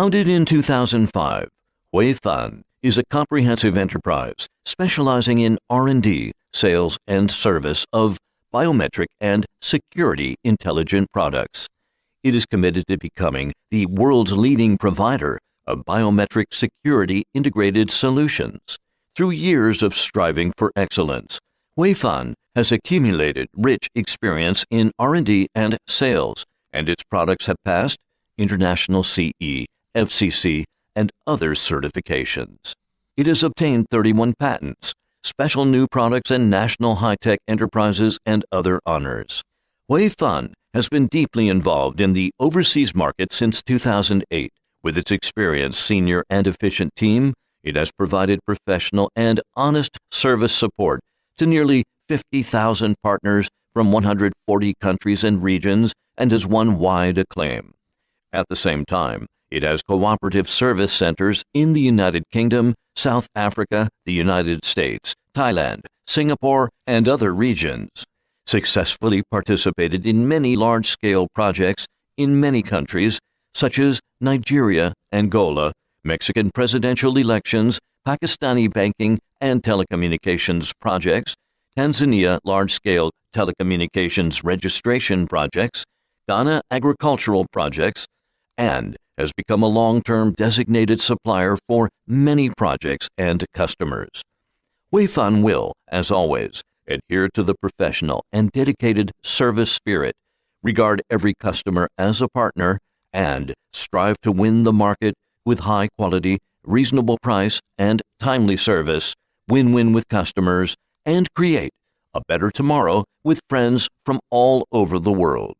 Founded in 2005, Huifan is a comprehensive enterprise specializing in R&D, sales, and service of biometric and security intelligent products. It is committed to becoming the world's leading provider of biometric security integrated solutions. Through years of striving for excellence, Huifan has accumulated rich experience in R&D and sales, and its products have passed international CE, FCC, and other certifications. It has obtained 31 patents, special new products and national high-tech enterprises, and other honors. Huifan has been deeply involved in the overseas market since 2008. With its experienced, senior, and efficient team, it has provided professional and honest service support to nearly 50,000 partners from 140 countries and regions and has won wide acclaim. At the same time, it has cooperative service centers in the United Kingdom, South Africa, the United States, Thailand, Singapore, and other regions. Successfully participated in many large-scale projects in many countries, such as Nigeria, Angola, Mexican presidential elections, Pakistani banking and telecommunications projects, Tanzania large-scale telecommunications registration projects, Ghana agricultural projects, and has become a long-term designated supplier for many projects and customers. Huifan will, as always, adhere to the professional and dedicated service spirit, regard every customer as a partner, and strive to win the market with high quality, reasonable price, and timely service, win-win with customers, and create a better tomorrow with friends from all over the world.